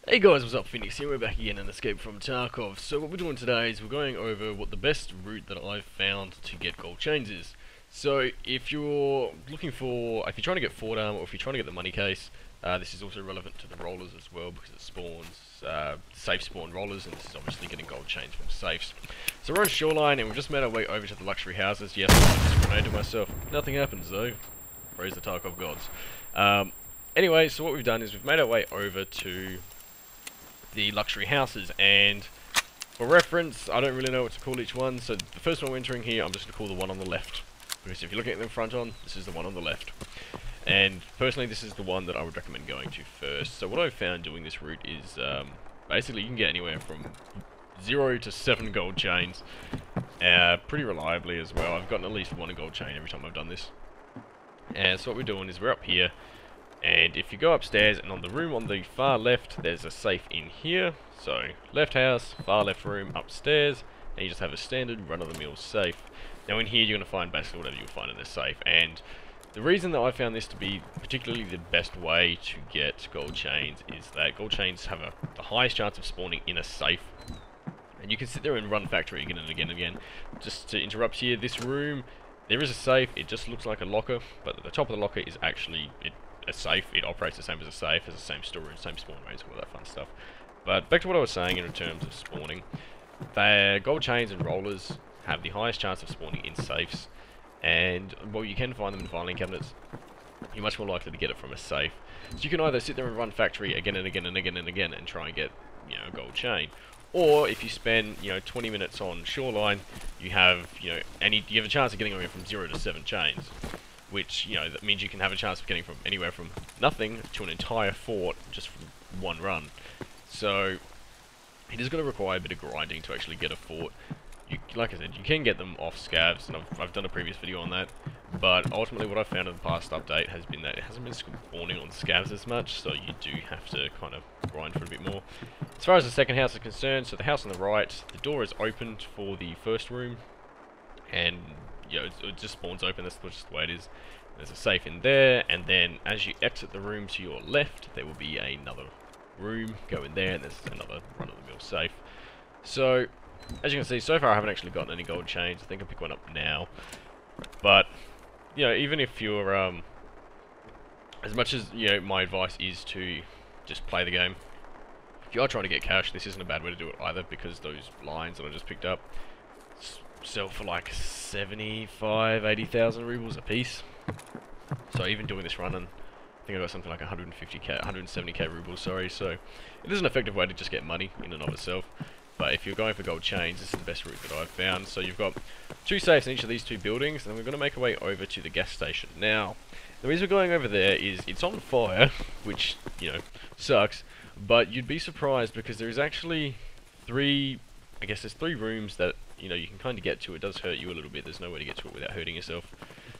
Hey guys, what's up? Phoenix here. We're back again in Escape from Tarkov. So what we're doing today is we're going over what the best route that I've found to get gold chains is. So if you're if you're trying to get Fort Armour or if you're trying to get the money case, this is also relevant to the rollers as well because it spawns safe spawn rollers, and this is obviously getting gold chains from safes. So we're on Shoreline and we've just made our way over to the luxury houses. Yes, I just grenade to myself. Nothing happens though. Praise the Tarkov gods. Anyway, so what we've done is we've made our way over to the luxury houses, and for reference, I don't really know what to call each one, so the first one we're entering here, I'm just going to call the one on the left, because if you're looking at them front on, this is the one on the left, and personally this is the one that I would recommend going to first. So what I've found doing this route is, basically you can get anywhere from 0 to 7 gold chains, pretty reliably as well. I've gotten at least 1 gold chain every time I've done this. And so what we're doing is we're up here, and if you go upstairs and on the room on the far left, there's a safe in here. So left house, far left room, upstairs, and you just have a standard run-of-the-mill safe. Now in here you're going to find basically whatever you'll find in this safe, and the reason that I found this to be particularly the best way to get gold chains is that gold chains have the highest chance of spawning in a safe. And you can sit there and run factory again and again and again. Just to interrupt here, this room, there is a safe, it just looks like a locker, but at the top of the locker is actually a safe. It operates the same as a safe, has the same storage, same spawn rates, all that fun stuff. But back to what I was saying in terms of spawning. The gold chains and rollers have the highest chance of spawning in safes, and well, you can find them in filing cabinets. You're much more likely to get it from a safe. So you can either sit there and run factory again and again and again and again and try and get, a gold chain. Or if you spend, 20 minutes on Shoreline, you have, you have a chance of getting anywhere from 0 to 7 chains. Which, that means you can have a chance of getting from anywhere from nothing to an entire fort just from one run. So, it is going to require a bit of grinding to actually get a fort. Like I said, you can get them off scavs, and I've done a previous video on that. But ultimately what I've found in the past update has been that it hasn't been spawning on scavs as much, so you do have to kind of grind for a bit more. As far as the second house is concerned, so the house on the right, the door is opened for the first room, and it just spawns open. That's just the way it is. There's a safe in there, and then as you exit the room to your left, there will be another room. Go in there, and there's another run-of-the-mill safe. So, as you can see, so far I haven't actually gotten any gold chains. I think I'll pick one up now. But, even if you're, as much as, my advice is to just play the game, if you are trying to get cash, this isn't a bad way to do it either, because those lines that I just picked up sell for like 75, 80,000 rubles a piece. So even doing this run, and I think I got something like 150k, 170k rubles, sorry. So it is an effective way to just get money in and of itself. But if you're going for gold chains, this is the best route that I've found. So you've got 2 safes in each of these 2 buildings, and then we're going to make our way over to the gas station. Now, the reason we're going over there is it's on fire, which, sucks. But you'd be surprised because there is actually there's 3 rooms that you can kind of get to. It does hurt you a little bit. There's no way to get to it without hurting yourself.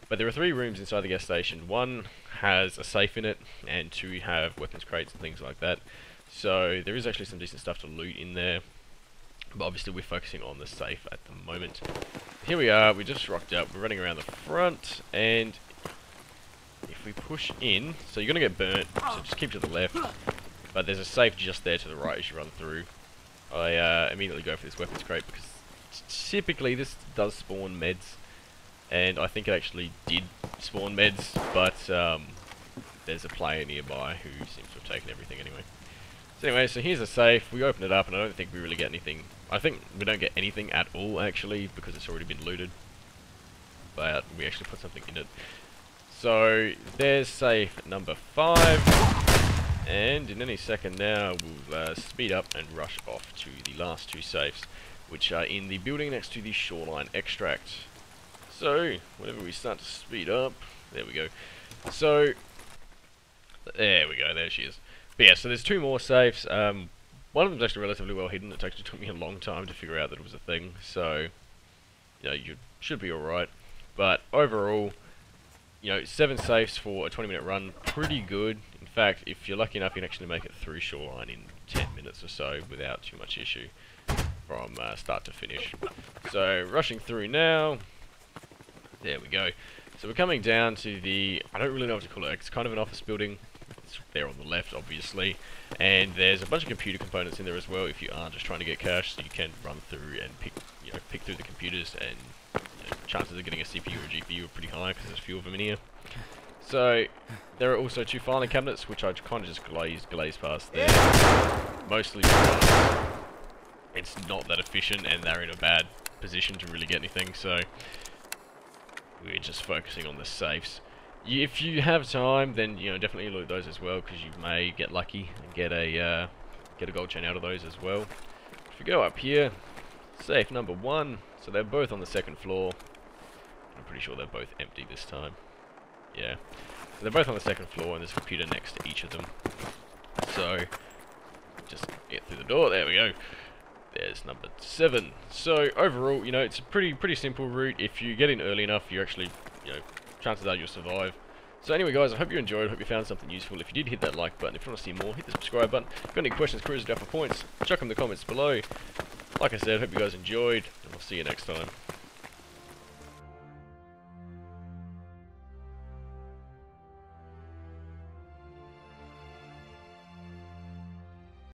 But there are 3 rooms inside the gas station. 1 has a safe in it, and 2 have weapons crates and things like that. So there is actually some decent stuff to loot in there. But obviously we're focusing on the safe at the moment. Here we are. We just rocked up. We're running around the front, and if we push in, so you're going to get burnt, so just keep to the left. But there's a safe just there to the right as you run through. I immediately go for this weapons crate because typically this does spawn meds, and I think it actually did spawn meds, but there's a player nearby who seems to have taken everything anyway. So anyway, so here's a safe. We open it up, and I don't think we really get anything. I think we don't get anything at all actually because it's already been looted, but we actually put something in it. So there's safe number 5, and in any second now we'll speed up and rush off to the last 2 safes, which are in the building next to the Shoreline extract. So, whenever we start to speed up, there we go. So, there we go, there she is. But yeah, so there's 2 more safes. One of them's actually relatively well hidden. It actually took me a long time to figure out that it was a thing. So, you should be alright. But overall, 7 safes for a 20-minute run, pretty good. In fact, if you're lucky enough, you can actually make it through Shoreline in 10 minutes or so without too much issue from start to finish. So, rushing through now. There we go. So we're coming down to the, I don't really know what to call it, it's kind of an office building. It's there on the left, obviously. And there's a bunch of computer components in there as well if you are just trying to get cash, so you can run through and pick through the computers, and chances of getting a CPU or a GPU are pretty high because there's a few of them in here. So there are also 2 filing cabinets, which I kind of just glaze past there. Mostly because it's not that efficient and they're in a bad position to really get anything, so we're just focusing on the safes. If you have time, then definitely loot those as well, because you may get lucky and get a gold chain out of those as well. If we go up here, safe number 1, so they're both on the 2nd floor. I'm pretty sure they're both empty this time. Yeah, so they're both on the 2nd floor, and there's a computer next to each of them. So just get through the door. There we go. There's number 7. So overall, it's a pretty simple route. If you get in early enough, you actually, chances are you'll survive. So anyway, guys, I hope you enjoyed. I hope you found something useful. If you did, hit that like button. If you want to see more, hit the subscribe button. If you've got any questions, queries, or points, chuck them in the comments below. Like I said, hope you guys enjoyed, and I'll see you next time.